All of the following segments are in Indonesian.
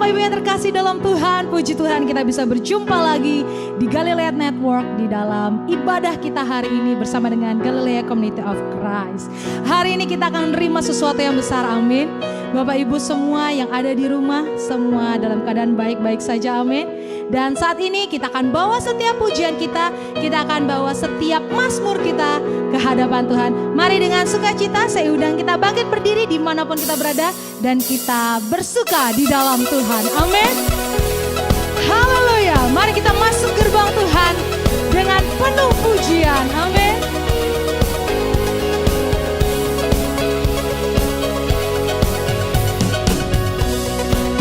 Bapak Ibu yang terkasih dalam Tuhan, puji Tuhan kita bisa berjumpa lagi di Galilea Network di dalam ibadah kita hari ini bersama dengan Galilea Community of Christ. Hari ini kita akan menerima sesuatu yang besar, amin. Bapak Ibu semua yang ada di rumah, semua dalam keadaan baik-baik saja, amin. Dan saat ini kita akan bawa setiap pujian kita akan bawa setiap mazmur kita ke hadapan Tuhan. Mari dengan sukacita saya undang kita bangkit berdiri dimanapun kita berada dan kita bersuka di dalam Tuhan, amin. Haleluya, mari kita masuk gerbang Tuhan dengan penuh pujian, amin.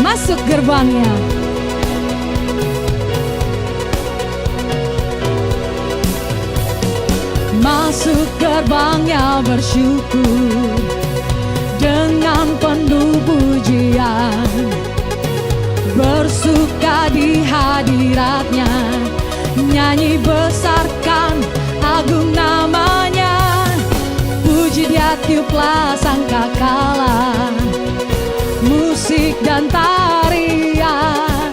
Masuk gerbangnya. Masuk gerbangnya bersyukur dengan penuh pujian, bersuka di hadiratnya, nyanyi besarkan agung namanya, puji dia tiuplah sangkakala, musik dan tarian,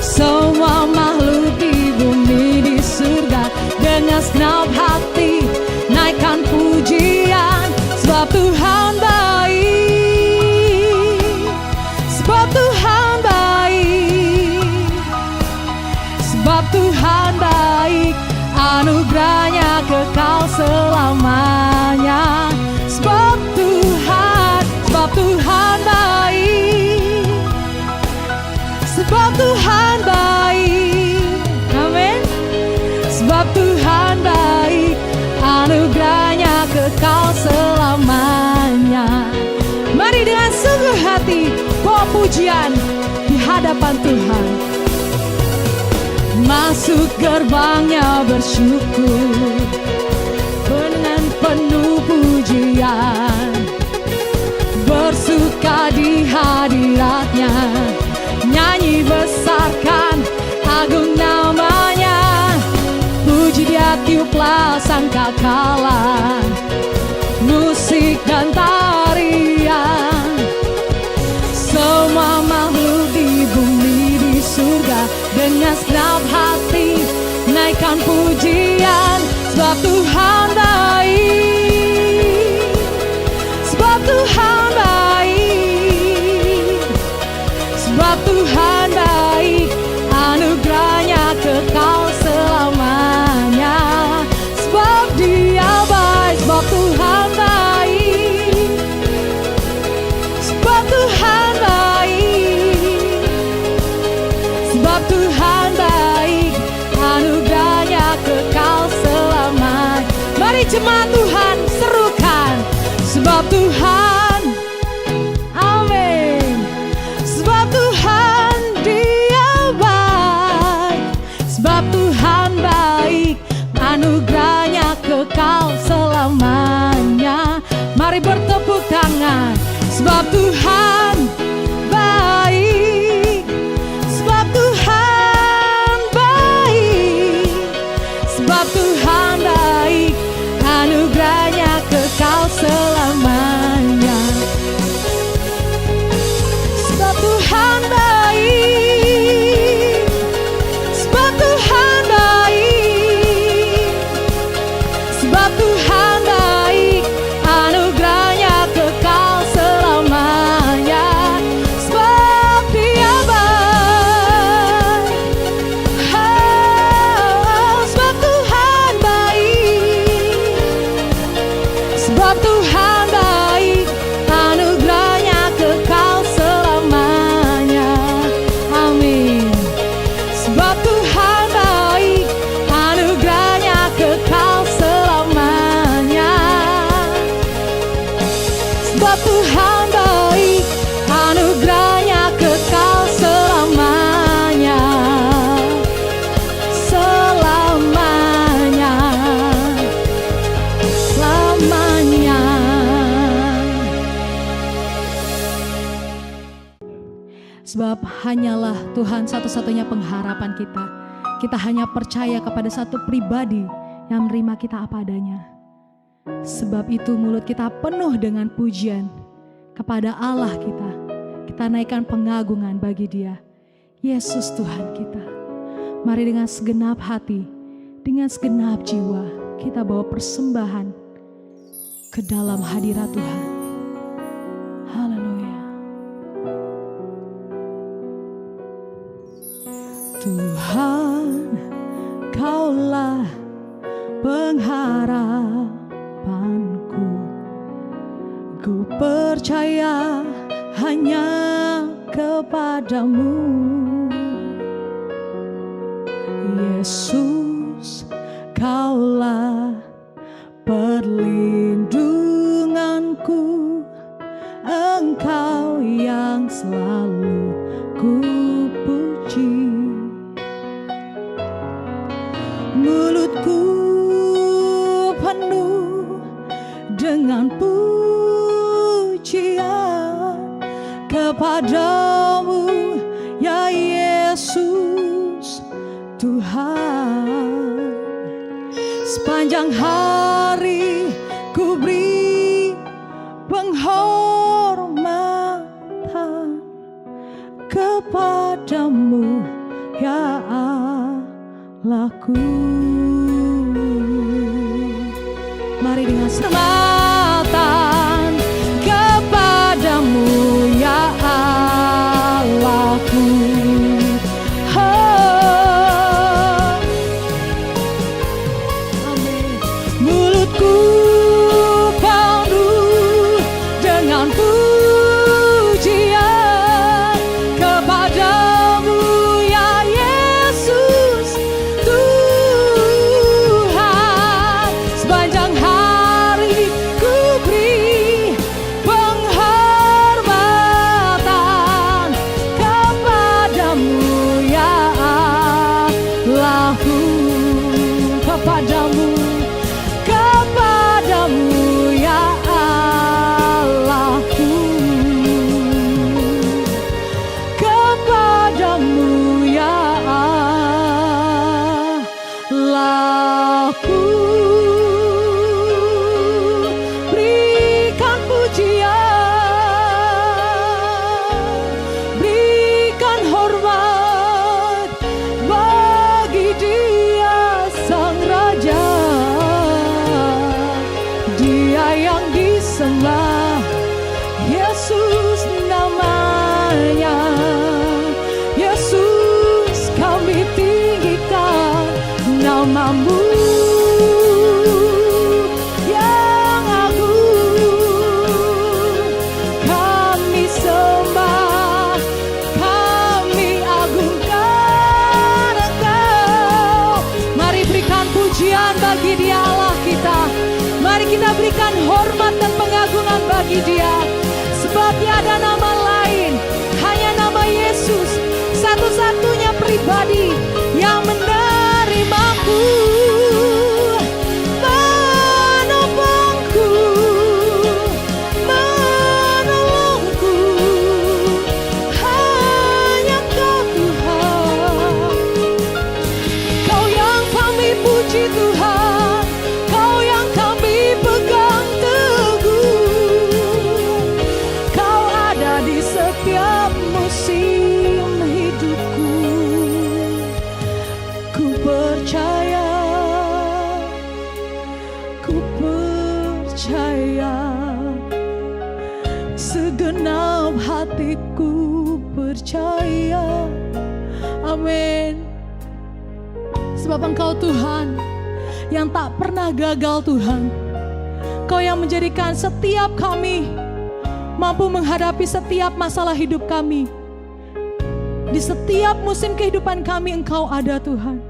semua makhluk di bumi di surga dengan segenap hati naikkan pujian, sebab Tuhan baik, sebab Tuhan baik, sebab Tuhan baik, anugerahnya kekal selamanya, sebab Tuhan baik, sebab Tuhan baik, amin. Sebab Tuhan baik, anugerahnya kekal selamanya. Mari dengan sungguh hati bawa pujian di hadapan Tuhan. Masuk gerbangnya bersyukur dengan penuh pujian, bersuka di hadiratnya, nyanyi besarkan agung namanya, puji dia tiuplah sangkakala, musik dan tarian, semua makhluk di bumi di surga dengan segenap hati naikkan pujian, sebab Tuhan baik, sebab Tuhan baik, sebab Tuhan baik, anugerahnya kekal selamanya, sebab dia baik, sebab Tuhan baik, sebab Tuhan baik, sebab Tuhan baik, anugerahnya kekal selamanya. Mari jemaat Tuhan serukan, sebab Tuhan, amin, sebab Tuhan dia baik, sebab Tuhan baik, anugerahnya kekal selamanya. Mari bertepuk tangan, sebab Tuhan baik, sebab Tuhan baik, sebab Tuhan baik, anugerahnya kekal selamanya. Sebab Tuhan baik, sebab Tuhan baik, sebab Tuhan baik, anugerahnya kekal selamanya, sebab dia baik, sebab Tuhan baik, sebab Tuhan baik, anugerahnya kekal selamanya, amin. Sebab Tuhan baik, anugerahnya kekal selamanya, sebab Tuhan baik, anugerahnya kekal selamanya, selamanya, selamanya. Sebab hanyalah Tuhan satu-satunya pengharapan kita. Kita hanya percaya kepada satu pribadi yang menerima kita apa adanya. Sebab itu mulut kita penuh dengan pujian kepada Allah kita Kita naikkan pengagungan bagi Dia. Yesus Tuhan kita. Mari dengan segenap hati, dengan segenap jiwa, kita bawa persembahan ke dalam hadirat Tuhan. Haleluya. Tuhan, Kaulah pengharapanku. Ku percaya hanya kepadamu, Yesus. Kaulah perlindunganku, Engkau yang selalu ku puji. Mulutku penuh dengan pujian kepadamu, ya Yesus Tuhan. Sepanjang hari ku beri penghormatan kepadamu, ya Allahku. Mari dengan semangat kepadamu, ya Allahku. Mulutku penuh dengan pujian kepadamu, ya Yesus Tuhan. Sepanjang hari ku beri penghormatan kepadamu, ya Allahku. Kepadamu, ya Allahku. Kepadamu, ya Allahku. Berikan pujian, berikan hormat bagi Dia Sang Raja. Dia yang disembah, Yesus namanya. Yesus, kami tinggikan namamu yang agung. Kami sembah, kami agungkan Engkau. Mari berikan pujian bagi Dia Allah kita. Mari kita berikan hormat dan pengagungan bagi Dia. Sebab tiada nama lain, hanya nama Yesus, satu-satunya pribadi yang menerimaku, menopangku, menolongku. Hanya Kau Tuhan. Kau yang kami puji Tuhan, Kau yang kami pegang teguh. Kau ada di setiap musim hidupku. Ku percaya, ku percaya, segenap hatiku percaya. Amin. Sebab Engkau Tuhan yang tak pernah gagal, Tuhan. Kau yang menjadikan setiap kami mampu menghadapi setiap masalah hidup kami. Di setiap musim kehidupan kami Engkau ada, Tuhan.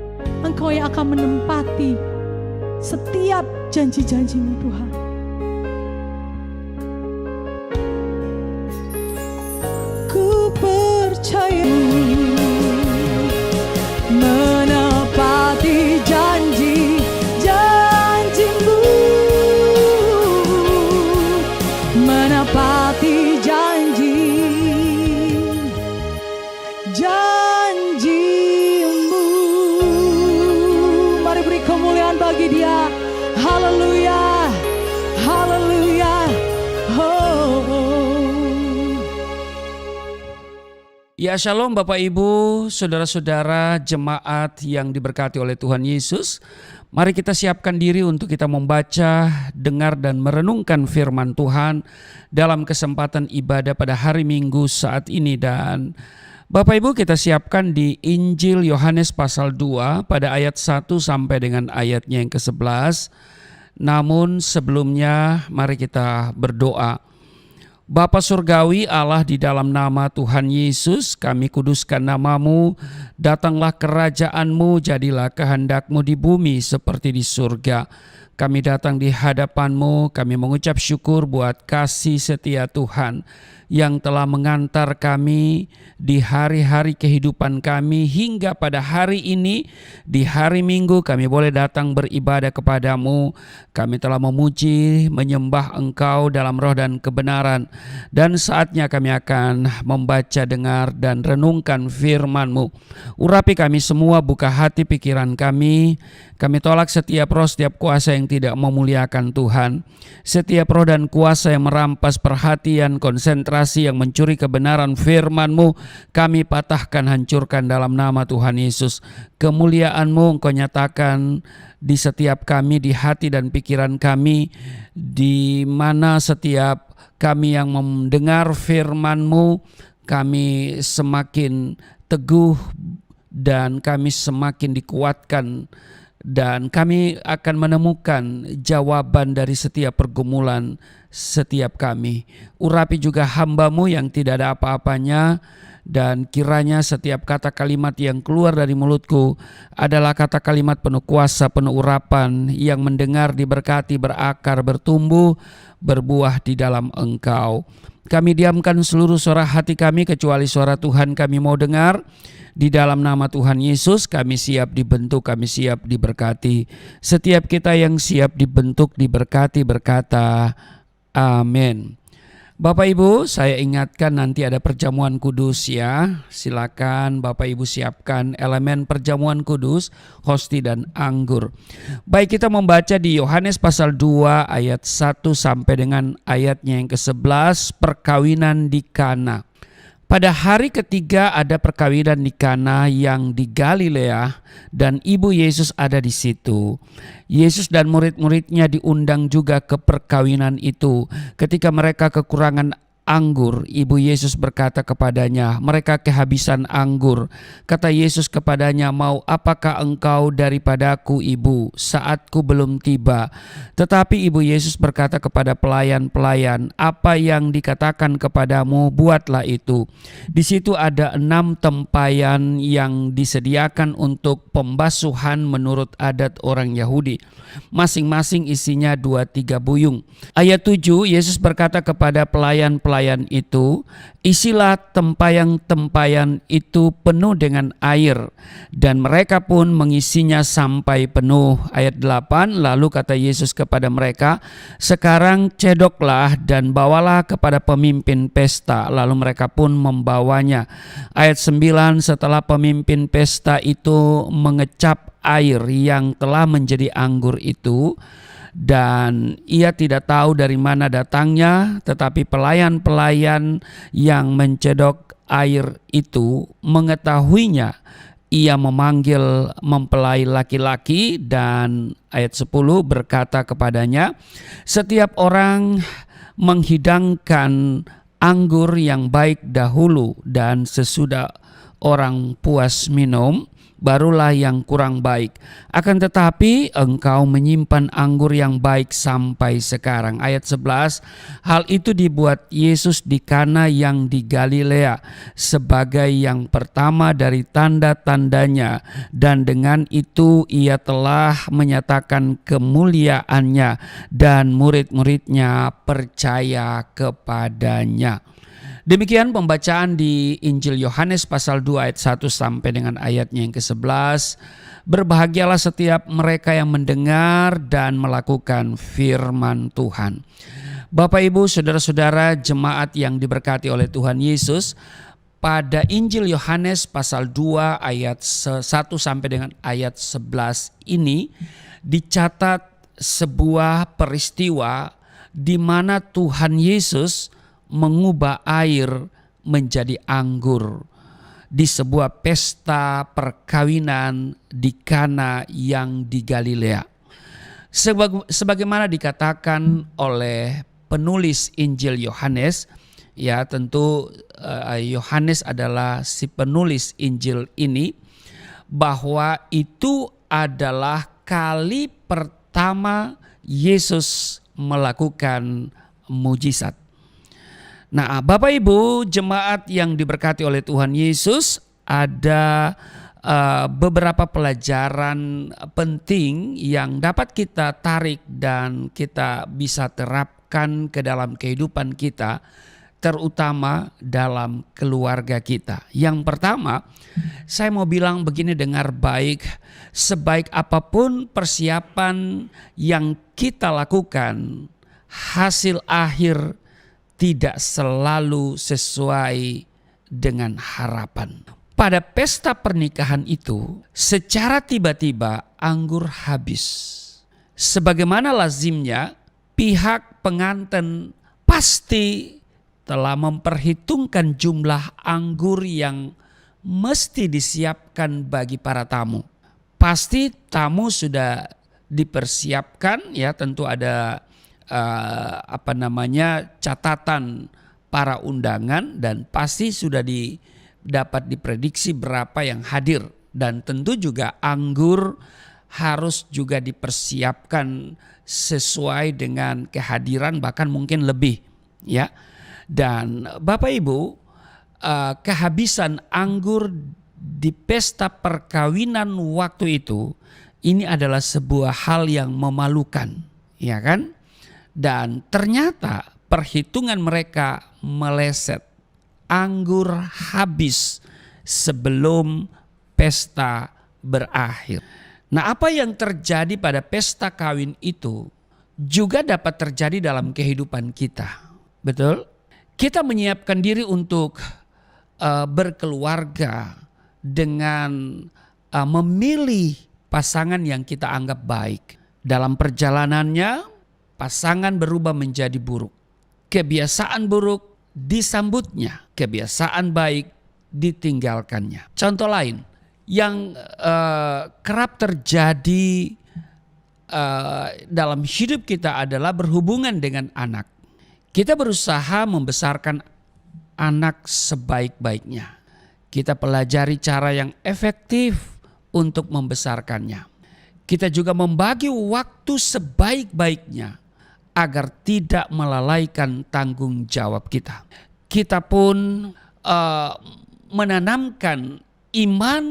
Engkau yang akan menempati setiap janji-janji-Mu, Tuhan. Ku percaya menepati janji-janji-Mu, menepati janji-janji-Mu. Mari beri kemuliaan bagi Dia. Haleluya, haleluya. Oh, oh. Ya, shalom Bapak Ibu, saudara-saudara jemaat yang diberkati oleh Tuhan Yesus. Mari kita siapkan diri untuk kita membaca, dengar dan merenungkan firman Tuhan dalam kesempatan ibadah pada hari Minggu saat ini. Dan Bapak Ibu, kita siapkan di Injil Yohanes pasal 2 pada ayat 1 sampai dengan ayatnya yang ke-11. Namun sebelumnya mari kita berdoa. Bapa Surgawi Allah, di dalam nama Tuhan Yesus kami kuduskan namamu. Datanglah kerajaan-Mu, jadilah kehendak-Mu di bumi seperti di surga. Kami datang di hadapan-Mu, kami mengucap syukur buat kasih setia Tuhan yang telah mengantar kami di hari-hari kehidupan kami hingga pada hari ini. Di hari Minggu kami boleh datang beribadah kepadamu. Kami telah memuji, menyembah Engkau dalam roh dan kebenaran. Dan saatnya kami akan membaca, dengar dan renungkan firman-Mu. Urapi kami semua, buka hati pikiran kami. Kami tolak setiap roh, setiap kuasa yang tidak memuliakan Tuhan. Setiap roh dan kuasa yang merampas perhatian, konsentrasi, yang mencuri kebenaran firman-Mu, kami patahkan, hancurkan dalam nama Tuhan Yesus. Kemuliaan-Mu Engkau nyatakan di setiap kami, di hati dan pikiran kami, di mana setiap kami yang mendengar firman-Mu, kami semakin teguh dan kami semakin dikuatkan. Dan kami akan menemukan jawaban dari setiap pergumulan setiap kami. Urapi juga hamba-Mu yang tidak ada apa-apanya. Dan kiranya setiap kata kalimat yang keluar dari mulutku adalah kata kalimat penuh kuasa, penuh urapan, yang mendengar diberkati, berakar, bertumbuh, berbuah di dalam Engkau. Kami diamkan seluruh suara hati kami kecuali suara Tuhan kami mau dengar. Di dalam nama Tuhan Yesus kami siap dibentuk, kami siap diberkati. Setiap kita yang siap dibentuk, diberkati, berkata amin. Bapak Ibu, saya ingatkan nanti ada perjamuan kudus ya. Silakan Bapak Ibu siapkan elemen perjamuan kudus, hosti dan anggur. Baik, kita membaca di Yohanes pasal 2 ayat 1 sampai dengan ayatnya yang ke-11, perkawinan di Kana. Pada hari ketiga ada perkawinan di Kana yang di Galilea dan ibu Yesus ada di situ. Yesus dan murid-muridnya diundang juga ke perkawinan itu. Ketika mereka kekurangan anggur, ibu Yesus berkata kepadanya, mereka kehabisan anggur. Kata Yesus kepadanya, mau apakah engkau daripadaku, ibu? Saatku belum tiba. Tetapi ibu Yesus berkata kepada pelayan-pelayan, apa yang dikatakan kepadamu, buatlah itu. Di situ ada 6 tempayan yang disediakan untuk pembasuhan menurut adat orang Yahudi. Masing-masing isinya 2-3 buyung. Ayat 7, Yesus berkata kepada pelayan-pelayan itu, isilah tempayan-tempayan itu penuh dengan air. Dan mereka pun mengisinya sampai penuh. Ayat 8, lalu kata Yesus kepada mereka, sekarang cedoklah dan bawalah kepada pemimpin pesta. Lalu mereka pun membawanya. Ayat 9, setelah pemimpin pesta itu mengecap air yang telah menjadi anggur itu, dan ia tidak tahu dari mana datangnya, tetapi pelayan-pelayan yang mencedok air itu mengetahuinya. Ia memanggil mempelai laki-laki dan ayat 10 berkata kepadanya, setiap orang menghidangkan anggur yang baik dahulu, dan sesudah orang puas minum, barulah yang kurang baik. Akan tetapi engkau menyimpan anggur yang baik sampai sekarang. Ayat 11, hal itu dibuat Yesus di Kana yang di Galilea sebagai yang pertama dari tanda-tandanya, dan dengan itu ia telah menyatakan kemuliaannya dan murid-muridnya percaya kepadanya. Demikian pembacaan di Injil Yohanes pasal 2 ayat 1 sampai dengan ayatnya yang ke-11. Berbahagialah setiap mereka yang mendengar dan melakukan firman Tuhan. Bapak Ibu, saudara-saudara jemaat yang diberkati oleh Tuhan Yesus, pada Injil Yohanes pasal 2 ayat 1 sampai dengan ayat 11 ini dicatat sebuah peristiwa di mana Tuhan Yesus mengubah air menjadi anggur. di sebuah pesta perkawinan di Kana yang di Galilea. Sebagaimana dikatakan oleh penulis Injil Yohanes, ya tentu Yohanes adalah si penulis Injil ini, bahwa itu adalah kali pertama Yesus melakukan mujizat. Nah, Bapak Ibu jemaat yang diberkati oleh Tuhan Yesus, ada beberapa pelajaran penting yang dapat kita tarik dan kita bisa terapkan ke dalam kehidupan kita, terutama dalam keluarga kita. Yang pertama, saya mau bilang begini, dengar baik, sebaik apapun persiapan yang kita lakukan, hasil akhir tidak selalu sesuai dengan harapan. Pada pesta pernikahan itu, secara tiba-tiba anggur habis. Sebagaimana lazimnya, pihak pengantin pasti telah memperhitungkan jumlah anggur yang mesti disiapkan bagi para tamu. Pasti tamu sudah dipersiapkan, ya tentu ada catatan para undangan, dan pasti sudah dapat diprediksi berapa yang hadir, dan tentu juga anggur harus juga dipersiapkan sesuai dengan kehadiran, bahkan mungkin lebih, ya. Dan Bapak Ibu, kehabisan anggur di pesta perkawinan waktu itu, ini adalah sebuah hal yang memalukan, ya kan? Dan ternyata perhitungan mereka meleset. Anggur habis sebelum pesta berakhir. Nah, apa yang terjadi pada pesta kawin itu juga dapat terjadi dalam kehidupan kita. Betul? Kita menyiapkan diri untuk berkeluarga dengan memilih pasangan yang kita anggap baik. Dalam perjalanannya, pasangan berubah menjadi buruk. Kebiasaan buruk disambutnya, kebiasaan baik ditinggalkannya. Contoh lain yang kerap terjadi dalam hidup kita adalah berhubungan dengan anak. Kita berusaha membesarkan anak sebaik-baiknya. Kita pelajari cara yang efektif untuk membesarkannya. Kita juga membagi waktu sebaik-baiknya agar tidak melalaikan tanggung jawab kita. Kita pun menanamkan iman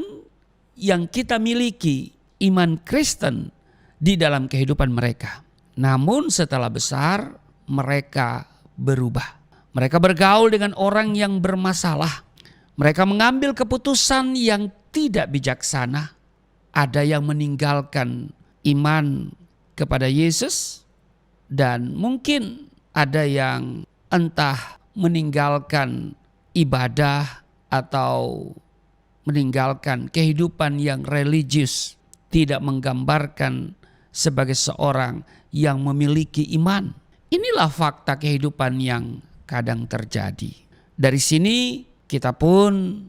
yang kita miliki, iman Kristen, di dalam kehidupan mereka. Namun setelah besar, mereka berubah. Mereka bergaul dengan orang yang bermasalah. Mereka mengambil keputusan yang tidak bijaksana. Ada yang meninggalkan iman kepada Yesus, dan mungkin ada yang entah meninggalkan ibadah atau meninggalkan kehidupan yang religius, tidak menggambarkan sebagai seorang yang memiliki iman. Inilah fakta kehidupan yang kadang terjadi. Dari sini kita pun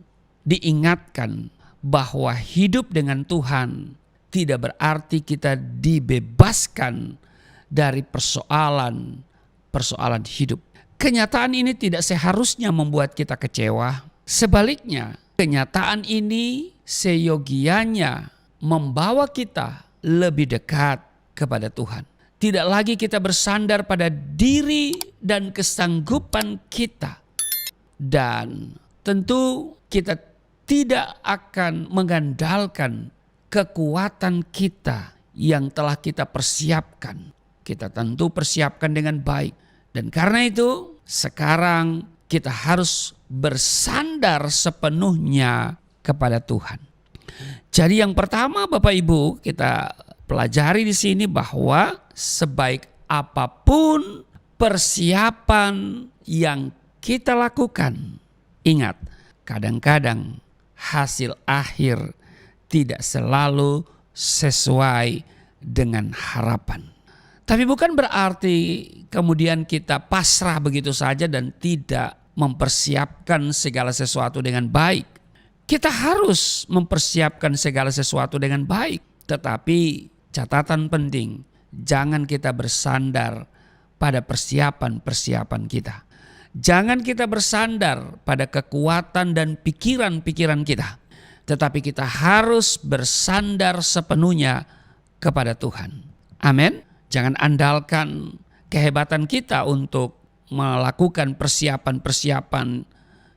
diingatkan bahwa hidup dengan Tuhan tidak berarti kita dibebaskan dari persoalan hidup. Kenyataan ini tidak seharusnya membuat kita kecewa. Sebaliknya, kenyataan ini seyogianya membawa kita lebih dekat kepada Tuhan. Tidak lagi kita bersandar pada diri dan kesanggupan kita. Dan tentu kita tidak akan mengandalkan kekuatan kita yang telah kita persiapkan. Kita tentu persiapkan dengan baik. Dan karena itu sekarang kita harus bersandar sepenuhnya kepada Tuhan. Jadi yang pertama Bapak Ibu, kita pelajari di sini bahwa sebaik apapun persiapan yang kita lakukan, ingat, kadang-kadang hasil akhir tidak selalu sesuai dengan harapan. Tapi bukan berarti kemudian kita pasrah begitu saja dan tidak mempersiapkan segala sesuatu dengan baik. Kita harus mempersiapkan segala sesuatu dengan baik. Tetapi catatan penting, jangan kita bersandar pada persiapan-persiapan kita. Jangan kita bersandar pada kekuatan dan pikiran-pikiran kita. Tetapi kita harus bersandar sepenuhnya kepada Tuhan. Amin. Jangan andalkan kehebatan kita untuk melakukan persiapan-persiapan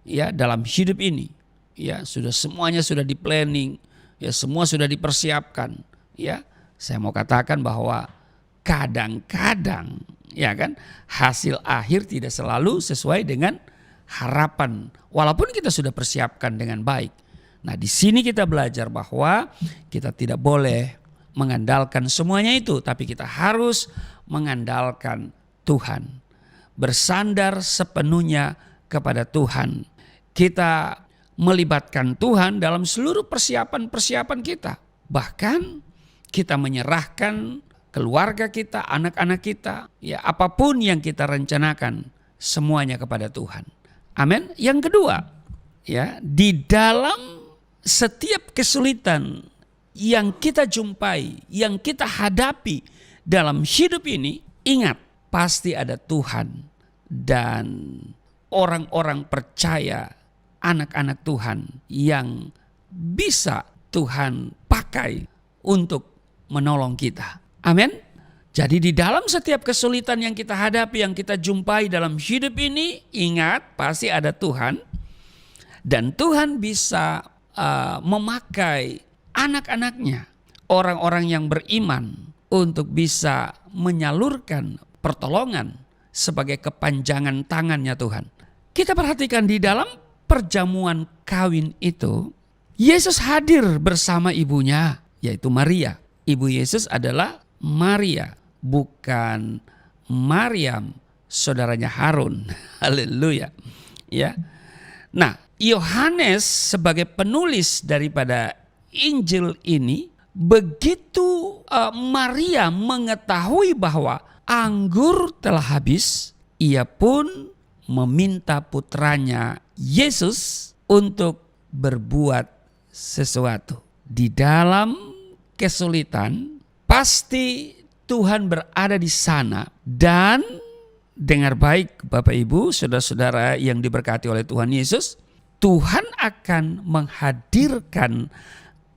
ya dalam hidup ini. Ya, semuanya sudah di planning, ya semua sudah dipersiapkan. Ya, saya mau katakan bahwa kadang-kadang ya kan hasil akhir tidak selalu sesuai dengan harapan walaupun kita sudah persiapkan dengan baik. Nah, di sini kita belajar bahwa kita tidak boleh mengandalkan semuanya itu, tapi kita harus mengandalkan Tuhan. Bersandar sepenuhnya kepada Tuhan. Kita melibatkan Tuhan dalam seluruh persiapan-persiapan kita. Bahkan kita menyerahkan keluarga kita, anak-anak kita, ya apapun yang kita rencanakan semuanya kepada Tuhan. Amin. Yang kedua, ya di dalam setiap kesulitan yang kita jumpai, yang kita hadapi dalam hidup ini, ingat pasti ada Tuhan dan orang-orang percaya, anak-anak Tuhan yang bisa Tuhan pakai untuk menolong kita. Amin. Jadi di dalam setiap kesulitan yang kita hadapi, yang kita jumpai dalam hidup ini, ingat pasti ada Tuhan. Dan Tuhan bisa memakai anak-anaknya, orang-orang yang beriman untuk bisa menyalurkan pertolongan sebagai kepanjangan tangannya Tuhan. Kita perhatikan di dalam perjamuan kawin itu, Yesus hadir bersama ibunya, yaitu Maria. Ibu Yesus adalah Maria, bukan Maryam, saudaranya Harun. Haleluya. Ya. Nah, Yohanes sebagai penulis daripada Injil ini, begitu Maria mengetahui bahwa anggur telah habis, ia pun meminta putranya Yesus untuk berbuat sesuatu. Di dalam kesulitan, pasti Tuhan berada di sana. Dan dengar baik Bapak Ibu, saudara-saudara yang diberkati oleh Tuhan Yesus, Tuhan akan menghadirkan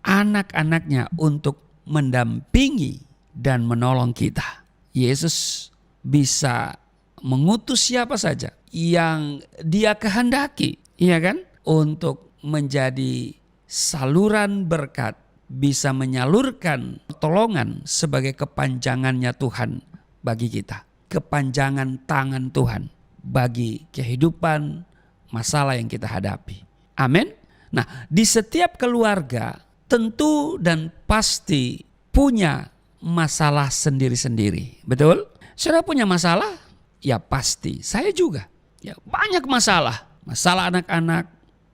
anak-anaknya untuk mendampingi dan menolong kita. Yesus bisa mengutus siapa saja yang Dia kehendaki, ya kan? Untuk menjadi saluran berkat, bisa menyalurkan pertolongan sebagai kepanjangannya Tuhan bagi kita. Kepanjangan tangan Tuhan bagi kehidupan, masalah yang kita hadapi. Amin. Nah, di setiap keluarga tentu dan pasti punya masalah sendiri-sendiri. Betul? Saudara punya masalah? Ya pasti. Saya juga. Ya, banyak masalah. Masalah anak-anak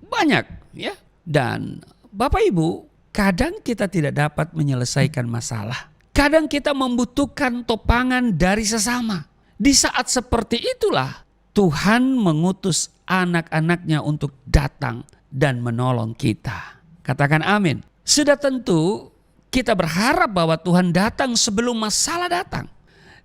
banyak, ya. Dan Bapak Ibu, kadang kita tidak dapat menyelesaikan masalah. Kadang kita membutuhkan topangan dari sesama. Di saat seperti itulah Tuhan mengutus anak-anaknya untuk datang dan menolong kita. Katakan amin. Sudah tentu kita berharap bahwa Tuhan datang sebelum masalah datang.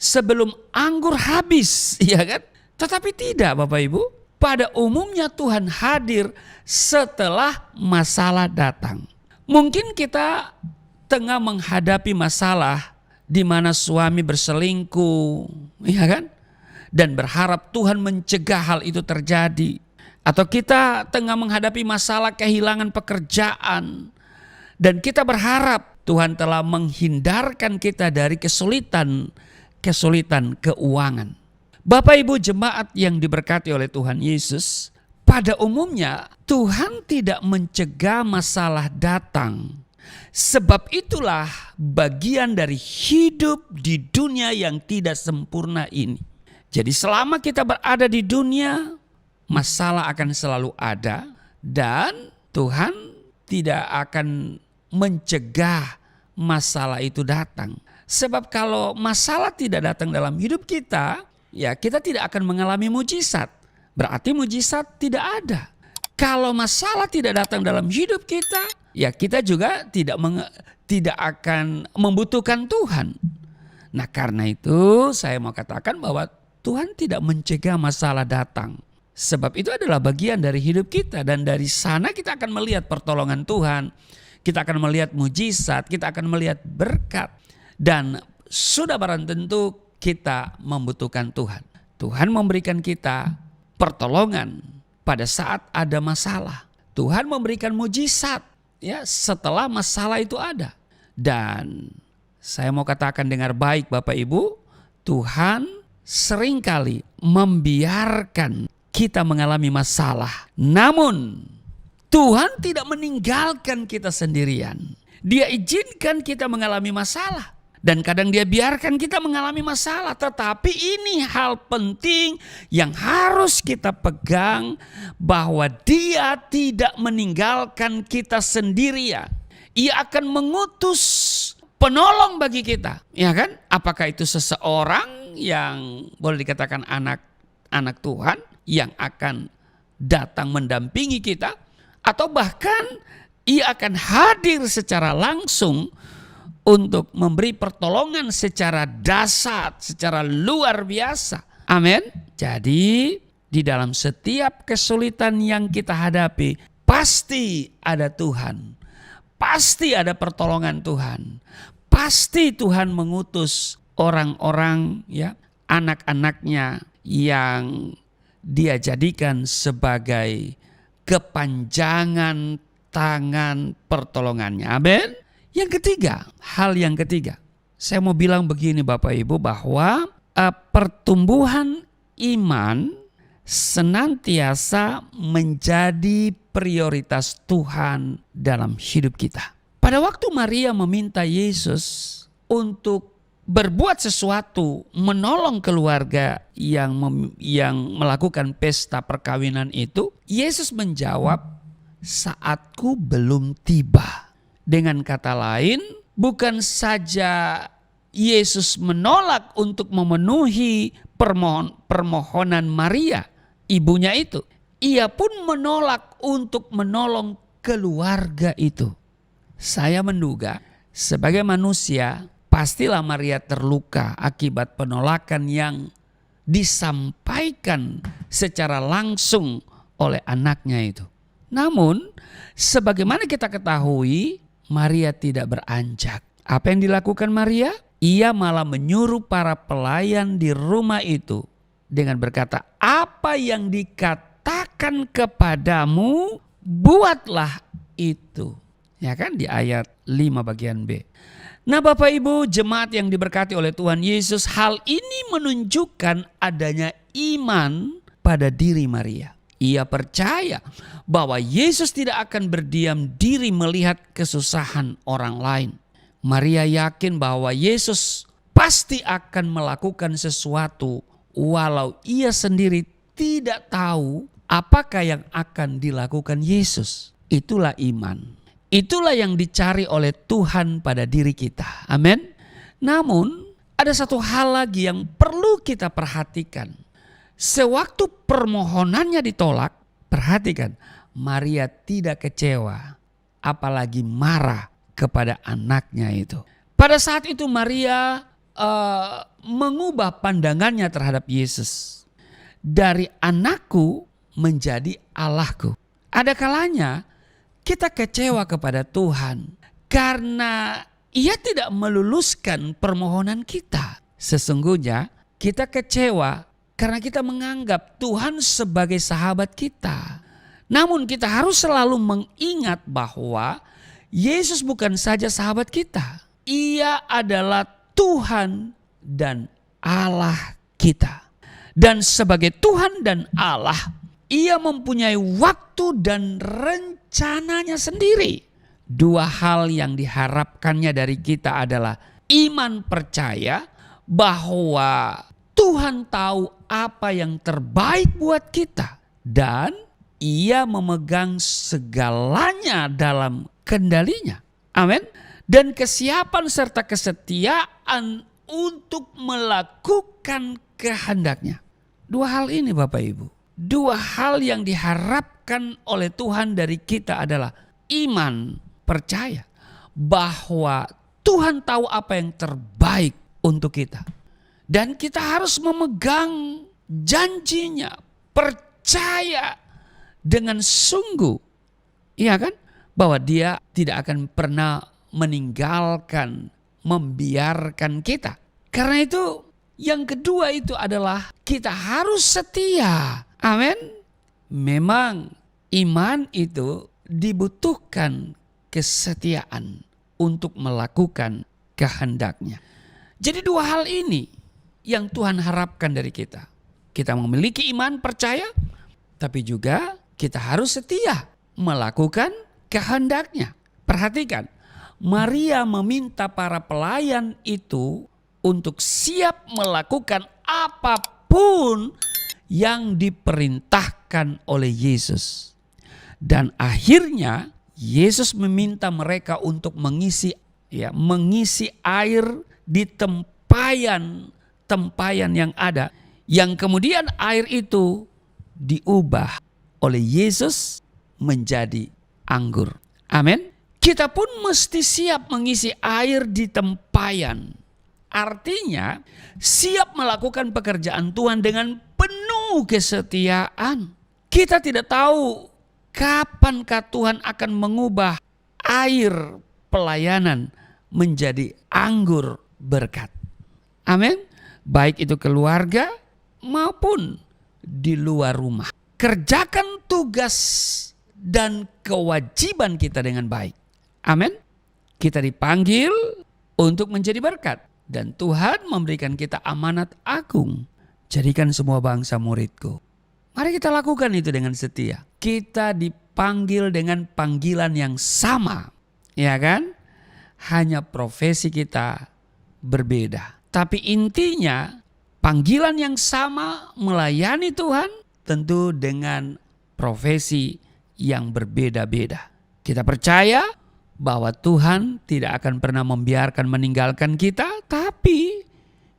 Sebelum anggur habis, ya kan? Tetapi tidak Bapak Ibu. Pada umumnya Tuhan hadir setelah masalah datang. Mungkin kita tengah menghadapi masalah di mana suami berselingkuh, ya kan? Dan berharap Tuhan mencegah hal itu terjadi. Atau kita tengah menghadapi masalah kehilangan pekerjaan. Dan kita berharap Tuhan telah menghindarkan kita dari kesulitan keuangan. Bapak Ibu jemaat yang diberkati oleh Tuhan Yesus, pada umumnya Tuhan tidak mencegah masalah datang. Sebab itulah bagian dari hidup di dunia yang tidak sempurna ini. Jadi selama kita berada di dunia, masalah akan selalu ada dan Tuhan tidak akan mencegah masalah itu datang. Sebab kalau masalah tidak datang dalam hidup kita, ya kita tidak akan mengalami mujizat. Berarti mujizat tidak ada. Kalau masalah tidak datang dalam hidup kita, ya kita juga tidak akan membutuhkan Tuhan. Nah, karena itu saya mau katakan bahwa Tuhan tidak mencegah masalah datang. Sebab itu adalah bagian dari hidup kita, dan dari sana kita akan melihat pertolongan Tuhan. Kita akan melihat mujizat, kita akan melihat berkat. Dan sudah barang tentu kita membutuhkan Tuhan. Tuhan memberikan kita pertolongan pada saat ada masalah. Tuhan memberikan mujizat ya setelah masalah itu ada. Dan saya mau katakan dengar baik Bapak Ibu, Tuhan seringkali membiarkan kita mengalami masalah. Namun Tuhan tidak meninggalkan kita sendirian. Dia izinkan kita mengalami masalah. Dan kadang dia biarkan kita mengalami masalah. Tetapi ini hal penting yang harus kita pegang, bahwa dia tidak meninggalkan kita sendirian. Ia akan mengutus penolong bagi kita. Ya kan? Apakah itu seseorang yang boleh dikatakan anak Tuhan yang akan datang mendampingi kita. Atau bahkan ia akan hadir secara langsung untuk memberi pertolongan secara dahsyat, secara luar biasa. Amin. Jadi di dalam setiap kesulitan yang kita hadapi, pasti ada Tuhan. Pasti ada pertolongan Tuhan. Pasti Tuhan mengutus orang-orang ya, anak-anaknya yang dia jadikan sebagai kepanjangan tangan pertolongannya. Amin. Yang ketiga, hal yang ketiga, saya mau bilang begini Bapak Ibu, bahwa pertumbuhan iman senantiasa menjadi prioritas Tuhan dalam hidup kita. Pada waktu Maria meminta Yesus untuk berbuat sesuatu, menolong keluarga yang melakukan pesta perkawinan itu, Yesus menjawab, saatku belum tiba. Dengan kata lain, bukan saja Yesus menolak untuk memenuhi permohonan Maria, ibunya itu. Ia pun menolak untuk menolong keluarga itu. Saya menduga sebagai manusia, pastilah Maria terluka akibat penolakan yang disampaikan secara langsung oleh anaknya itu. Namun, sebagaimana kita ketahui, Maria tidak beranjak. Apa yang dilakukan Maria? Ia malah menyuruh para pelayan di rumah itu dengan berkata, apa yang dikatakan kepadamu, buatlah itu. Ya kan, di ayat 5 bagian B. Nah Bapak Ibu jemaat yang diberkati oleh Tuhan Yesus, hal ini menunjukkan adanya iman pada diri Maria. Ia percaya bahwa Yesus tidak akan berdiam diri melihat kesusahan orang lain. Maria yakin bahwa Yesus pasti akan melakukan sesuatu walau ia sendiri tidak tahu apakah yang akan dilakukan Yesus. Itulah iman. Itulah yang dicari oleh Tuhan pada diri kita. Amin. Namun ada satu hal lagi yang perlu kita perhatikan. Sewaktu permohonannya ditolak, perhatikan, Maria tidak kecewa, apalagi marah kepada anaknya itu. Pada saat itu Maria mengubah pandangannya terhadap Yesus. Dari anakku menjadi Allahku. Ada kalanya kita kecewa kepada Tuhan karena ia tidak meluluskan permohonan kita. Sesungguhnya kita kecewa karena kita menganggap Tuhan sebagai sahabat kita. Namun kita harus selalu mengingat bahwa Yesus bukan saja sahabat kita. Ia adalah Tuhan dan Allah kita. Dan sebagai Tuhan dan Allah, ia mempunyai waktu dan rencananya sendiri. Dua hal yang diharapkannya dari kita adalah iman percaya bahwa Tuhan tahu apa yang terbaik buat kita. Dan ia memegang segalanya dalam kendalinya. Amin. Dan kesiapan serta kesetiaan untuk melakukan kehendaknya. Dua hal ini Bapak Ibu. Dua hal yang diharapkan diharapkan oleh Tuhan dari kita adalah iman, percaya bahwa Tuhan tahu apa yang terbaik untuk kita. Dan kita harus memegang janjinya, percaya dengan sungguh, iya kan? Bahwa Dia tidak akan pernah meninggalkan, membiarkan kita. Karena itu yang kedua itu adalah kita harus setia. Amin. Memang iman itu dibutuhkan kesetiaan untuk melakukan kehendak-Nya. Jadi dua hal ini yang Tuhan harapkan dari kita. Kita memiliki iman percaya, tapi juga kita harus setia melakukan kehendak-Nya. Perhatikan, Maria meminta para pelayan itu untuk siap melakukan apapun yang diperintahkan oleh Yesus. Dan akhirnya Yesus meminta mereka untuk mengisi air di tempayan yang ada, yang kemudian air itu diubah oleh Yesus menjadi anggur. Amin. Kita pun mesti siap mengisi air di tempayan. Artinya siap melakukan pekerjaan Tuhan dengan penuh kesetiaan. Kita tidak tahu kapankah Tuhan akan mengubah air pelayanan menjadi anggur berkat. Amin. Baik itu keluarga maupun di luar rumah. Kerjakan tugas dan kewajiban kita dengan baik. Amin. Kita dipanggil untuk menjadi berkat. Dan Tuhan memberikan kita amanat agung. Jadikan semua bangsa muridku. Mari kita lakukan itu dengan setia. Kita dipanggil dengan panggilan yang sama. Ya kan? Hanya profesi kita berbeda. Tapi intinya panggilan yang sama melayani Tuhan tentu dengan profesi yang berbeda-beda. Kita percaya bahwa Tuhan tidak akan pernah membiarkan meninggalkan kita, tapi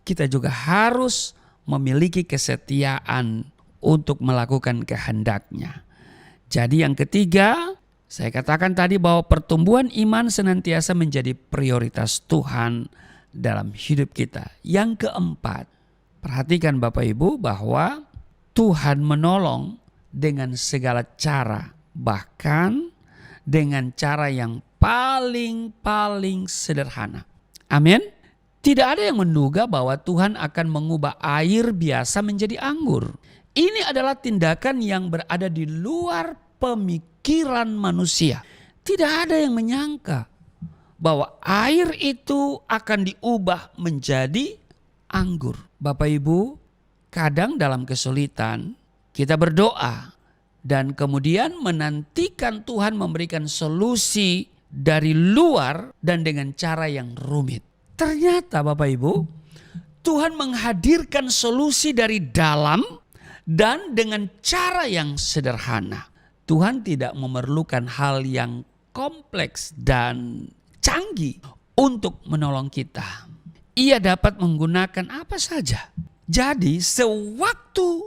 kita juga harus memiliki kesetiaan untuk melakukan kehendak-Nya. Jadi yang ketiga, saya katakan tadi bahwa pertumbuhan iman senantiasa menjadi prioritas Tuhan dalam hidup kita. Yang keempat, perhatikan Bapak Ibu bahwa Tuhan menolong dengan segala cara, bahkan dengan cara yang paling sederhana. Amin. Tidak ada yang menduga bahwa Tuhan akan mengubah air biasa menjadi anggur. Ini adalah tindakan yang berada di luar pemikiran manusia. Tidak ada yang menyangka bahwa air itu akan diubah menjadi anggur. Bapak Ibu, kadang dalam kesulitan kita berdoa dan kemudian menantikan Tuhan memberikan solusi dari luar dan dengan cara yang rumit. Ternyata Bapak Ibu, Tuhan menghadirkan solusi dari dalam dan dengan cara yang sederhana. Tuhan tidak memerlukan hal yang kompleks dan canggih untuk menolong kita. Ia dapat menggunakan apa saja. Jadi sewaktu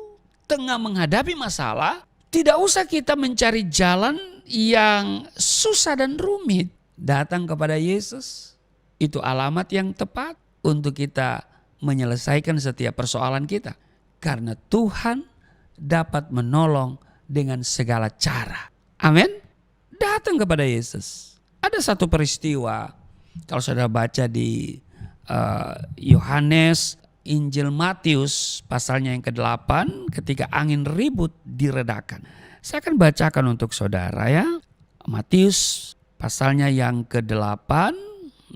tengah menghadapi masalah, tidak usah kita mencari jalan yang susah dan rumit. Datang kepada Yesus, itu alamat yang tepat untuk kita menyelesaikan setiap persoalan kita. Karena Tuhan dapat menolong dengan segala cara. Amin. Datang kepada Yesus. Ada satu peristiwa, kalau saudara baca di Yohanes, Injil Matius pasalnya yang ke-8, ketika angin ribut diredakan. Saya akan bacakan untuk saudara ya. Matius pasalnya yang ke-8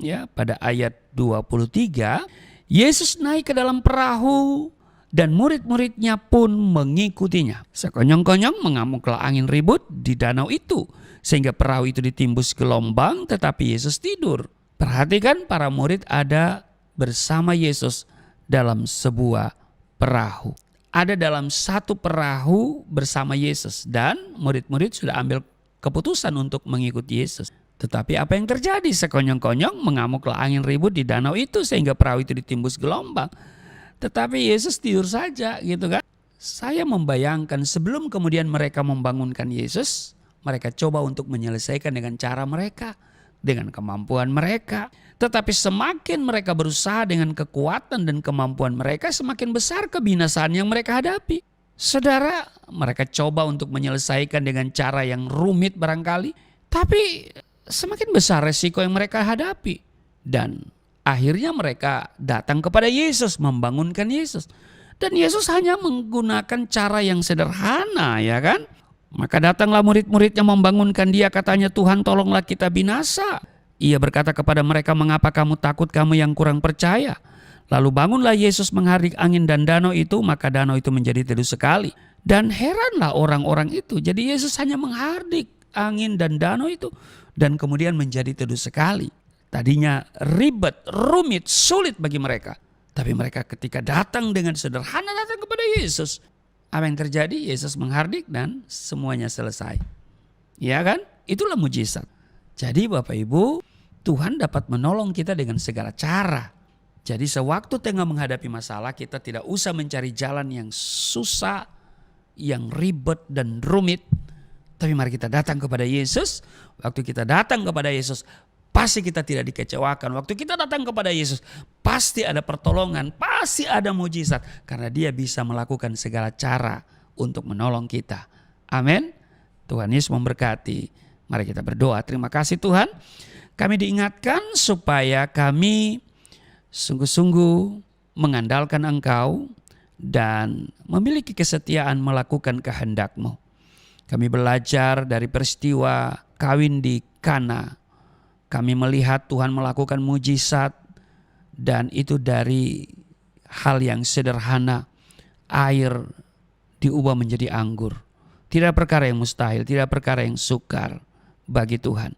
ya, pada ayat 23. Yesus naik ke dalam perahu dan murid-muridnya pun mengikutinya. Sekonyong-konyong mengamuklah angin ribut di danau itu, sehingga perahu itu ditimbus gelombang, tetapi Yesus tidur. Perhatikan, para murid ada bersama Yesus dalam sebuah perahu. Ada dalam satu perahu bersama Yesus dan murid-murid sudah ambil keputusan untuk mengikuti Yesus. Tetapi apa yang terjadi? Sekonyong-konyong mengamuklah angin ribut di danau itu sehingga perahu itu ditimbus gelombang. Tetapi Yesus tidur saja gitu kan. Saya membayangkan sebelum kemudian mereka membangunkan Yesus, mereka coba untuk menyelesaikan dengan cara mereka, dengan kemampuan mereka. Tetapi semakin mereka berusaha dengan kekuatan dan kemampuan mereka, semakin besar kebinasaan yang mereka hadapi. Saudara, mereka coba untuk menyelesaikan dengan cara yang rumit barangkali, tapi semakin besar resiko yang mereka hadapi. Dan akhirnya mereka datang kepada Yesus, membangunkan Yesus. Dan Yesus hanya menggunakan cara yang sederhana, ya kan? Maka datanglah murid-muridnya membangunkan dia, katanya, Tuhan tolonglah kita binasa. Ia berkata kepada mereka, mengapa kamu takut, kamu yang kurang percaya? Lalu bangunlah Yesus menghardik angin dan danau itu, maka danau itu menjadi teduh sekali. Dan heranlah orang-orang itu. Jadi Yesus hanya menghardik angin dan danau itu, dan kemudian menjadi teduh sekali. Tadinya ribet, rumit, sulit bagi mereka. Tapi mereka ketika datang dengan sederhana datang kepada Yesus, apa yang terjadi? Yesus menghardik dan semuanya selesai. Ya kan? Itulah mujizat. Jadi Bapak Ibu, Tuhan dapat menolong kita dengan segala cara. Jadi sewaktu tengah menghadapi masalah, kita tidak usah mencari jalan yang susah, yang ribet dan rumit. Tapi mari kita datang kepada Yesus. Waktu kita datang kepada Yesus, pasti kita tidak dikecewakan. Waktu kita datang kepada Yesus, pasti ada pertolongan, pasti ada mujizat. Karena Dia bisa melakukan segala cara untuk menolong kita. Amin. Tuhan Yesus memberkati. Mari kita berdoa. Terima kasih Tuhan. Kami diingatkan supaya kami sungguh-sungguh mengandalkan Engkau dan memiliki kesetiaan melakukan kehendak-Mu. Kami belajar dari peristiwa kawin di Kana. Kami melihat Tuhan melakukan mujizat, dan itu dari hal yang sederhana, air diubah menjadi anggur. Tidak perkara yang mustahil, tidak perkara yang sukar bagi Tuhan.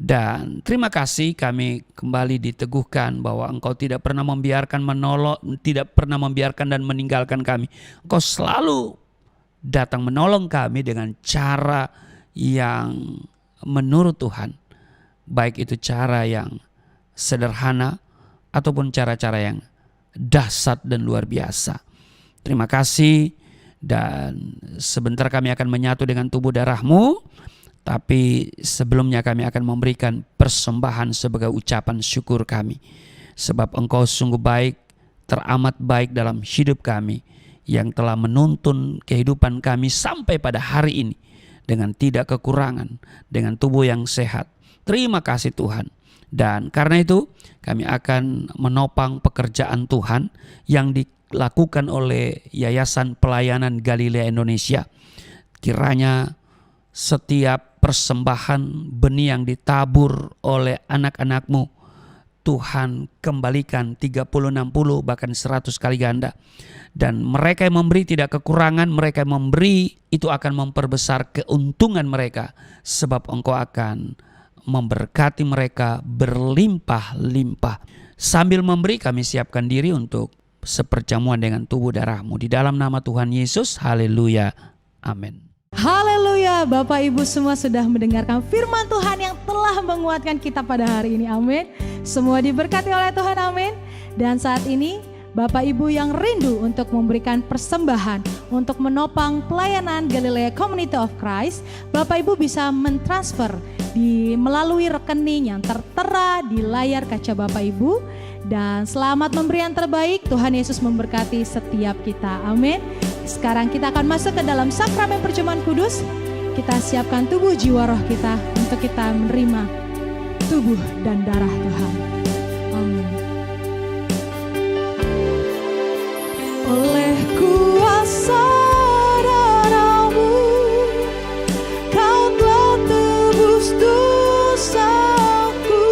Dan terima kasih kami kembali diteguhkan bahwa Engkau tidak pernah membiarkan tidak pernah membiarkan dan meninggalkan kami. Engkau selalu datang menolong kami dengan cara yang menurut Tuhan. Baik itu cara yang sederhana ataupun cara-cara yang dahsyat dan luar biasa. Terima kasih, dan sebentar kami akan menyatu dengan tubuh darah-Mu. Tapi sebelumnya kami akan memberikan persembahan sebagai ucapan syukur kami. Sebab Engkau sungguh baik, teramat baik dalam hidup kami, yang telah menuntun kehidupan kami sampai pada hari ini dengan tidak kekurangan, dengan tubuh yang sehat. Terima kasih Tuhan. Dan karena itu kami akan menopang pekerjaan Tuhan yang dilakukan oleh Yayasan Pelayanan Galilea Indonesia. Kiranya setiap persembahan benih yang ditabur oleh anak-anak-Mu, Tuhan kembalikan 30, 60, bahkan 100 kali ganda. Dan mereka yang memberi tidak kekurangan, mereka yang memberi itu akan memperbesar keuntungan mereka. Sebab Engkau akan memberkati mereka berlimpah-limpah. Sambil memberi kami siapkan diri untuk seperjamuan dengan tubuh darah-Mu. Di dalam nama Tuhan Yesus, haleluya, amin. Haleluya, Bapak Ibu semua sudah mendengarkan firman Tuhan yang telah menguatkan kita pada hari ini, amin. Semua diberkati oleh Tuhan, amin. Dan saat ini Bapak Ibu yang rindu untuk memberikan persembahan untuk menopang pelayanan Galilea Community of Christ, Bapak Ibu bisa mentransfer melalui rekening yang tertera di layar kaca Bapak Ibu. Dan selamat memberi yang terbaik, Tuhan Yesus memberkati setiap kita, amin. Sekarang kita akan masuk ke dalam sakramen perjamuan kudus. Kita siapkan tubuh jiwa roh kita untuk kita menerima tubuh dan darah Tuhan. Amin. Oleh kuasa darah-Mu, Kau telah tebus dosaku.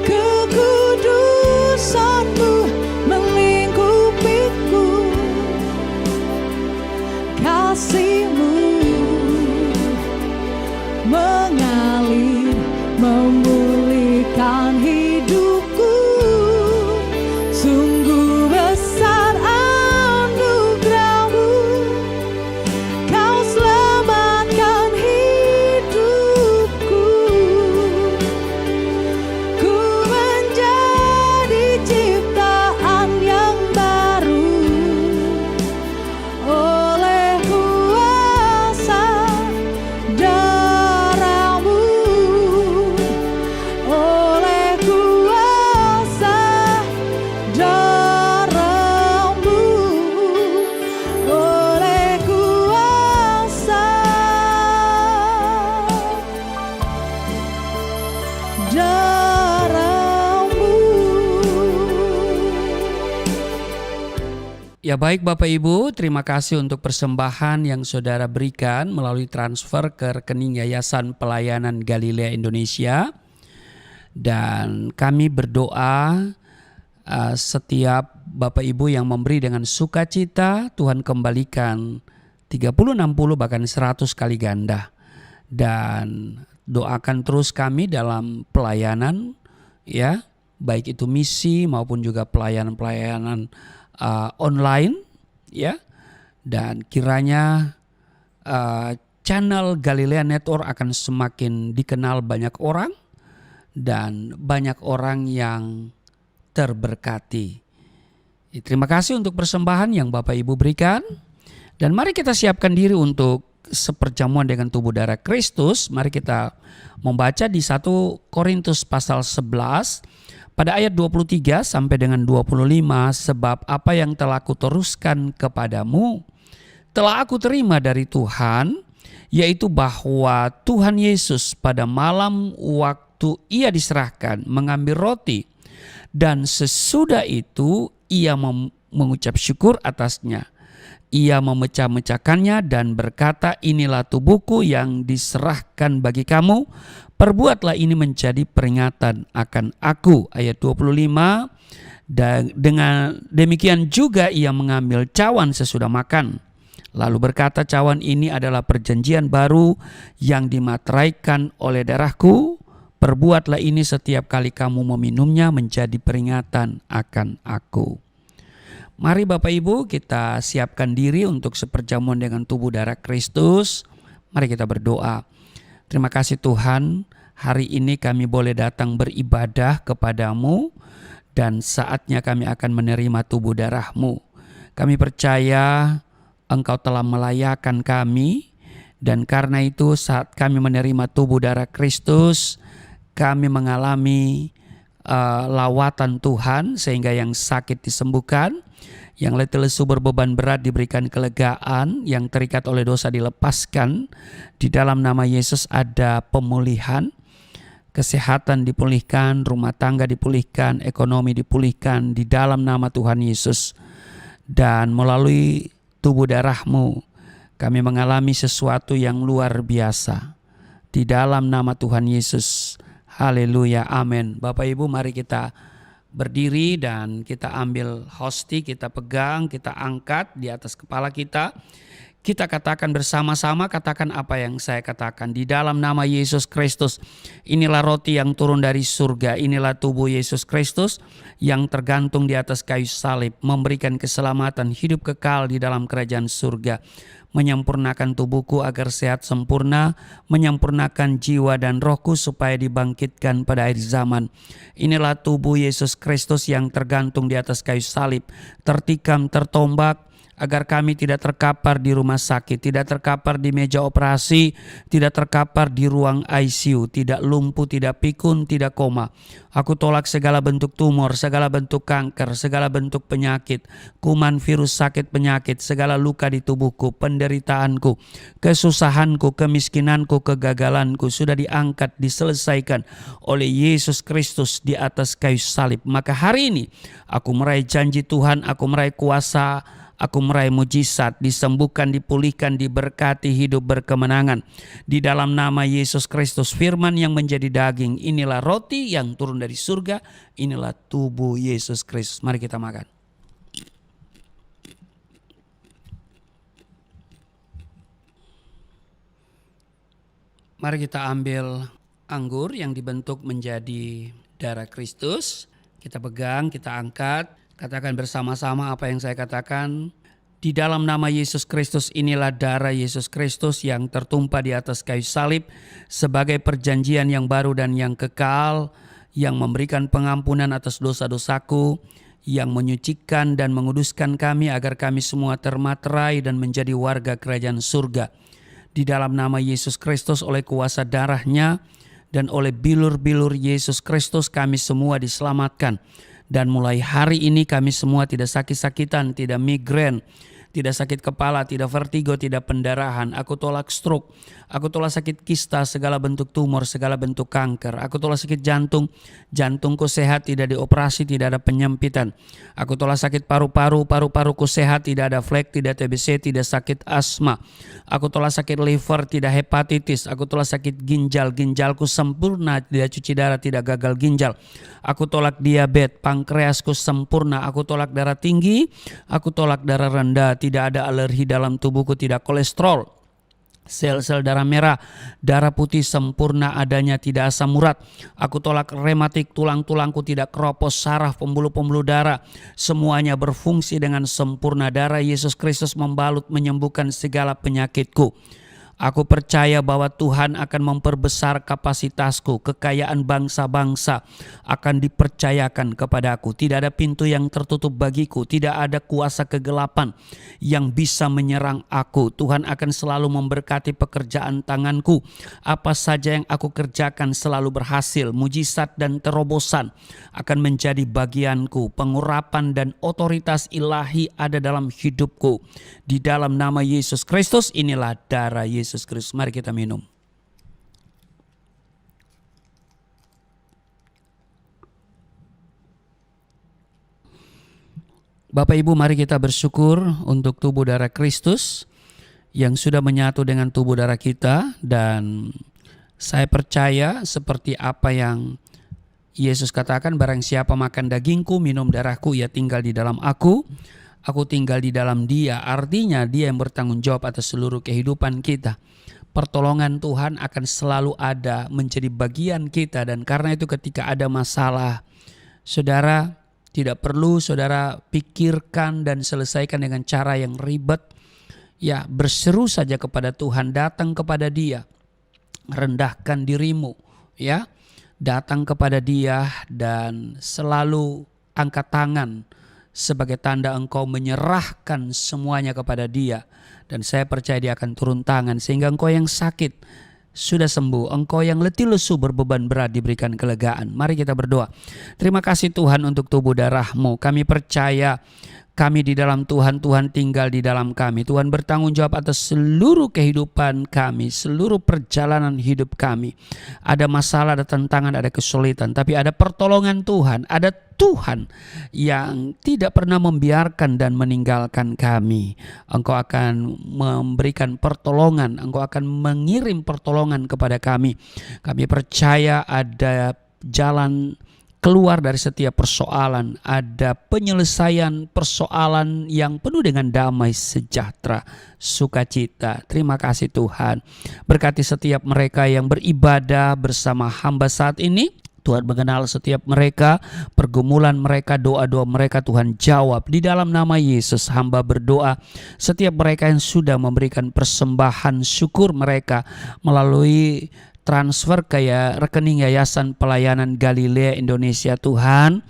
Kekudusan-Mu melingkupiku, kasih-Mu mengalir memulihkan hidupku. Sungguh besar anugerah-Mu, Kau selamatkan hidupku. Ku menjadi ciptaan yang baru, Ya baik Bapak Ibu, terima kasih untuk persembahan yang saudara berikan melalui transfer ke rekening Yayasan Pelayanan Galilea Indonesia. Dan kami berdoa setiap Bapak Ibu yang memberi dengan sukacita, Tuhan kembalikan 30, 60 bahkan 100 kali ganda. Dan doakan terus kami dalam pelayanan, ya, baik itu misi maupun juga pelayanan-pelayanan online, ya, dan kiranya channel Galilea Network akan semakin dikenal banyak orang dan banyak orang yang terberkati. Terima kasih untuk persembahan yang Bapak Ibu berikan, dan mari kita siapkan diri untuk seperjamuan dengan tubuh darah Kristus. Mari kita membaca di 1 Korintus pasal 11 pada ayat 23 sampai dengan 25, sebab apa yang telah aku teruskan kepadamu telah aku terima dari Tuhan, yaitu bahwa Tuhan Yesus pada malam waktu ia diserahkan mengambil roti, dan sesudah itu ia mengucap syukur atasnya. Ia memecah-mecahkannya dan berkata, inilah tubuhku yang diserahkan bagi kamu. Perbuatlah ini menjadi peringatan akan aku. Ayat 25, dan dengan demikian juga ia mengambil cawan sesudah makan. Lalu berkata, cawan ini adalah perjanjian baru yang dimateraikan oleh darahku. Perbuatlah ini setiap kali kamu meminumnya menjadi peringatan akan aku. Mari Bapak Ibu kita siapkan diri untuk seperjamuan dengan tubuh darah Kristus. Mari kita berdoa. Terima kasih Tuhan, hari ini kami boleh datang beribadah kepadamu dan saatnya kami akan menerima tubuh darah-Mu. Kami percaya Engkau telah melayakkan kami, dan karena itu saat kami menerima tubuh darah Kristus, kami mengalami lawatan Tuhan sehingga yang sakit disembuhkan, yang letih lesu berbeban berat diberikan kelegaan, yang terikat oleh dosa dilepaskan. Di dalam nama Yesus ada pemulihan, kesehatan dipulihkan, rumah tangga dipulihkan, ekonomi dipulihkan di dalam nama Tuhan Yesus. Dan melalui tubuh darah-Mu kami mengalami sesuatu yang luar biasa di dalam nama Tuhan Yesus. Haleluya, amin. Bapak Ibu mari kita berdiri dan kita ambil hosti, kita pegang, kita angkat di atas kepala kita. Kita katakan bersama-sama, katakan apa yang saya katakan. Di dalam nama Yesus Kristus, inilah roti yang turun dari surga. Inilah tubuh Yesus Kristus yang tergantung di atas kayu salib, memberikan keselamatan, hidup kekal di dalam kerajaan surga. Menyempurnakan tubuhku agar sehat sempurna, menyempurnakan jiwa dan rohku supaya dibangkitkan pada akhir zaman. Inilah tubuh Yesus Kristus yang tergantung di atas kayu salib, tertikam, tertombak, agar kami tidak terkapar di rumah sakit, tidak terkapar di meja operasi, tidak terkapar di ruang ICU, tidak lumpuh, tidak pikun, tidak koma. Aku tolak segala bentuk tumor, segala bentuk kanker, segala bentuk penyakit, kuman, virus, sakit, penyakit, segala luka di tubuhku, penderitaanku, kesusahanku, kemiskinanku, kegagalanku sudah diangkat, diselesaikan oleh Yesus Kristus di atas kayu salib. Maka hari ini aku meraih janji Tuhan, aku meraih kuasa, aku meraih mujizat, disembuhkan, dipulihkan, diberkati, hidup berkemenangan. Di dalam nama Yesus Kristus, firman yang menjadi daging, inilah roti yang turun dari surga, inilah tubuh Yesus Kristus. Mari kita makan. Mari kita ambil anggur yang dibentuk menjadi darah Kristus. Kita pegang, kita angkat. Katakan bersama-sama apa yang saya katakan. Di dalam nama Yesus Kristus, inilah darah Yesus Kristus yang tertumpah di atas kayu salib sebagai perjanjian yang baru dan yang kekal, yang memberikan pengampunan atas dosa-dosaku, yang menyucikan dan menguduskan kami agar kami semua termaterai dan menjadi warga kerajaan surga. Di dalam nama Yesus Kristus, oleh kuasa darahnya dan oleh bilur-bilur Yesus Kristus, kami semua diselamatkan. Dan mulai hari ini kami semua tidak sakit-sakitan, tidak migrain, tidak sakit kepala, tidak vertigo, tidak pendarahan. Aku tolak stroke, Aku tolak sakit kista, segala bentuk tumor, segala bentuk kanker. Aku tolak sakit jantung, jantungku sehat, tidak dioperasi, tidak ada penyempitan. Aku tolak sakit paru-paru, paru-paruku sehat, tidak ada flek, tidak TBC, tidak sakit asma. Aku tolak sakit liver, tidak hepatitis. Aku tolak sakit ginjal, ginjalku sempurna, tidak cuci darah, tidak gagal ginjal. Aku tolak diabetes, pankreasku sempurna. Aku tolak darah tinggi, aku tolak darah rendah, tidak ada alergi dalam tubuhku, tidak kolesterol, sel-sel darah merah, darah putih sempurna adanya, tidak asam urat. Aku tolak rematik, tulang-tulangku tidak keropos, saraf, pembuluh-pembuluh darah, semuanya berfungsi dengan sempurna. Darah Yesus Kristus membalut, menyembuhkan segala penyakitku. Aku percaya bahwa Tuhan akan memperbesar kapasitasku. Kekayaan bangsa-bangsa akan dipercayakan kepadaku. Tidak ada pintu yang tertutup bagiku. Tidak ada kuasa kegelapan yang bisa menyerang aku. Tuhan akan selalu memberkati pekerjaan tanganku. Apa saja yang aku kerjakan selalu berhasil. Mujizat dan terobosan akan menjadi bagianku. Pengurapan dan otoritas ilahi ada dalam hidupku. Di dalam nama Yesus Kristus, inilah darah Yesus Kristus. Mari kita minum. Bapak Ibu, mari kita bersyukur untuk tubuh darah Kristus yang sudah menyatu dengan tubuh darah kita. Dan saya percaya seperti apa yang Yesus katakan, barang siapa makan dagingku, minum darahku, ia tinggal di dalam aku, aku tinggal di dalam dia. Artinya dia yang bertanggung jawab atas seluruh kehidupan kita. Pertolongan Tuhan akan selalu ada menjadi bagian kita. Dan karena itu ketika ada masalah, saudara tidak perlu saudara pikirkan dan selesaikan dengan cara yang ribet. Ya, berseru saja kepada Tuhan, datang kepada Dia, rendahkan dirimu, ya, datang kepada Dia dan selalu angkat tangan sebagai tanda engkau menyerahkan semuanya kepada Dia. Dan saya percaya Dia akan turun tangan sehingga engkau yang sakit sudah sembuh, engkau yang letih lesu berbeban berat diberikan kelegaan. Mari kita berdoa. Terima kasih Tuhan untuk tubuh darah-Mu. Kami percaya kami di dalam Tuhan, Tuhan tinggal di dalam kami. Tuhan bertanggung jawab atas seluruh kehidupan kami, seluruh perjalanan hidup kami. Ada masalah, ada tantangan, ada kesulitan, tapi ada pertolongan Tuhan. Ada Tuhan yang tidak pernah membiarkan dan meninggalkan kami. Engkau akan memberikan pertolongan, Engkau akan mengirim pertolongan kepada kami. Kami percaya ada jalan keluar dari setiap persoalan, ada penyelesaian persoalan yang penuh dengan damai sejahtera, sukacita. Terima kasih Tuhan. Berkati setiap mereka yang beribadah bersama hamba saat ini. Tuhan mengenal setiap mereka, pergumulan mereka, doa-doa mereka Tuhan jawab. Di dalam nama Yesus hamba berdoa, setiap mereka yang sudah memberikan persembahan syukur mereka melalui transfer ke rekening Yayasan Pelayanan Galilea Indonesia, Tuhan,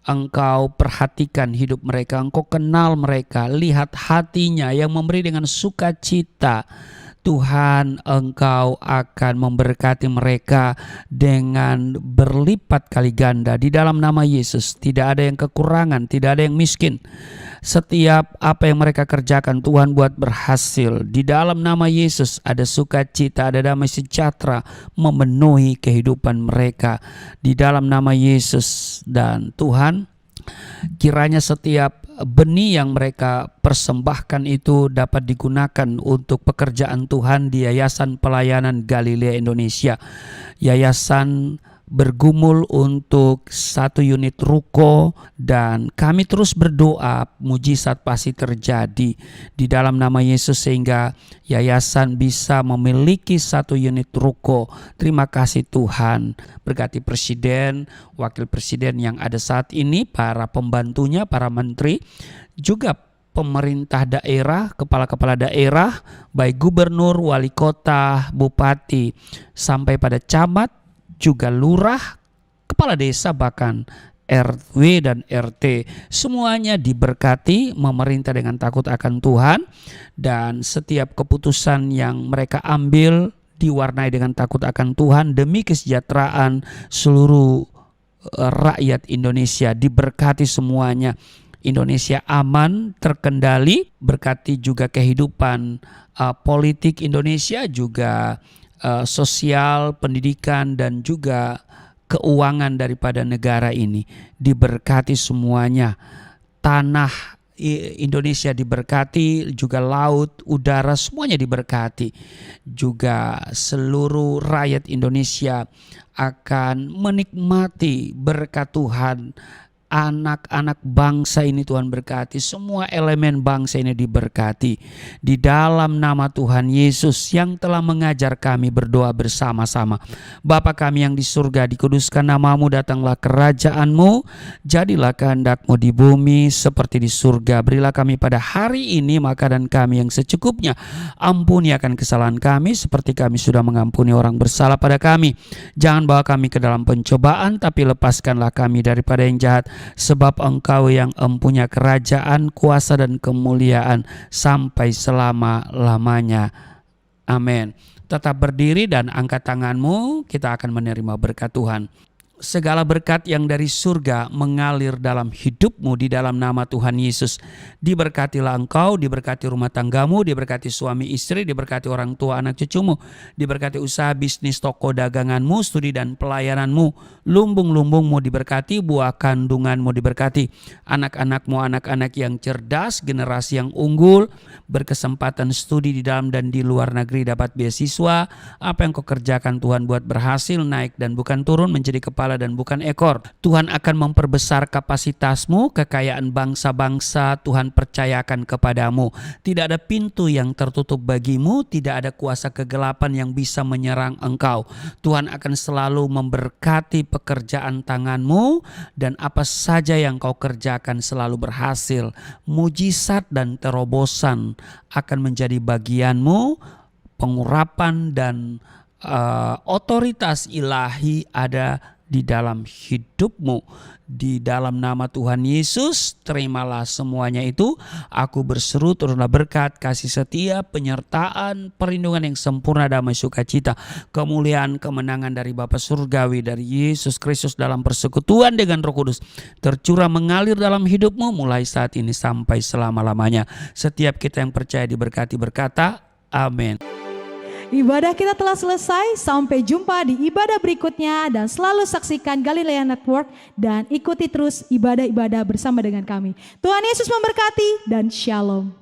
Engkau perhatikan hidup mereka, Engkau kenal mereka, lihat hatinya yang memberi dengan sukacita. Tuhan, Engkau akan memberkati mereka dengan berlipat kali ganda. Di dalam nama Yesus tidak ada yang kekurangan, tidak ada yang miskin. Setiap apa yang mereka kerjakan Tuhan buat berhasil. Di dalam nama Yesus ada sukacita, ada damai sejahtera memenuhi kehidupan mereka. Di dalam nama Yesus. Dan Tuhan, kiranya setiap benih yang mereka persembahkan itu dapat digunakan untuk pekerjaan Tuhan di Yayasan Pelayanan Galilea Indonesia. Yayasan bergumul untuk 1 unit ruko, dan kami terus berdoa mujizat pasti terjadi di dalam nama Yesus sehingga yayasan bisa memiliki 1 unit ruko. Terima kasih Tuhan. Berkati presiden, wakil presiden yang ada saat ini, para pembantunya, para menteri, juga pemerintah daerah, kepala-kepala daerah, baik gubernur, wali kota, bupati, sampai pada camat, juga lurah, kepala desa, bahkan RW dan RT. Semuanya diberkati, memerintah dengan takut akan Tuhan, dan setiap keputusan yang mereka ambil diwarnai dengan takut akan Tuhan demi kesejahteraan seluruh rakyat Indonesia. Diberkati semuanya. Indonesia aman, terkendali, berkati juga kehidupan politik Indonesia, juga sosial, pendidikan, dan juga keuangan daripada negara ini. Diberkati semuanya. Tanah Indonesia diberkati, juga laut, udara, semuanya diberkati. Juga seluruh rakyat Indonesia akan menikmati berkat Tuhan. Anak-anak bangsa ini Tuhan berkati, semua elemen bangsa ini diberkati. Di dalam nama Tuhan Yesus yang telah mengajar kami berdoa bersama-sama. Bapa kami yang di surga, dikuduskan namamu, datanglah kerajaan-Mu, jadilah kehendak-Mu di bumi seperti di surga. Berilah kami pada hari ini makanan kami yang secukupnya. Ampuni akan kesalahan kami seperti kami sudah mengampuni orang bersalah pada kami. Jangan bawa kami ke dalam pencobaan, tapi lepaskanlah kami daripada yang jahat. Sebab Engkau yang empunya kerajaan, kuasa, dan kemuliaan sampai selama-lamanya. Amin. Tetap berdiri dan angkat tanganmu, kita akan menerima berkat Tuhan. Segala berkat yang dari surga mengalir dalam hidupmu di dalam nama Tuhan Yesus. Diberkatilah engkau, diberkati rumah tanggamu, diberkati suami istri, diberkati orang tua anak cucumu, diberkati usaha bisnis toko daganganmu, studi dan pelayananmu, lumbung-lumbungmu diberkati, buah kandunganmu diberkati, anak-anakmu anak-anak yang cerdas, generasi yang unggul, berkesempatan studi di dalam dan di luar negeri, dapat beasiswa. Apa yang kau kerjakan Tuhan buat berhasil, naik dan bukan turun, menjadi kepala dan bukan ekor. Tuhan akan memperbesar kapasitasmu, kekayaan bangsa-bangsa Tuhan percayakan kepadamu. Tidak ada pintu yang tertutup bagimu, tidak ada kuasa kegelapan yang bisa menyerang engkau. Tuhan akan selalu memberkati pekerjaan tanganmu, dan apa saja yang kau kerjakan selalu berhasil. Mujizat dan terobosan akan menjadi bagianmu, pengurapan dan otoritas ilahi ada di dalam hidupmu. Di dalam nama Tuhan Yesus, terimalah semuanya itu. Aku berseru, turunlah berkat, kasih setia, penyertaan, perlindungan yang sempurna, damai, sukacita, kemuliaan, kemenangan dari Bapa Surgawi, dari Yesus Kristus dalam persekutuan dengan Roh Kudus, tercurah mengalir dalam hidupmu mulai saat ini sampai selama-lamanya. Setiap kita yang percaya diberkati berkata, amin. Ibadah kita telah selesai, sampai jumpa di ibadah berikutnya, dan selalu saksikan Galilea Network dan ikuti terus ibadah-ibadah bersama dengan kami. Tuhan Yesus memberkati dan shalom.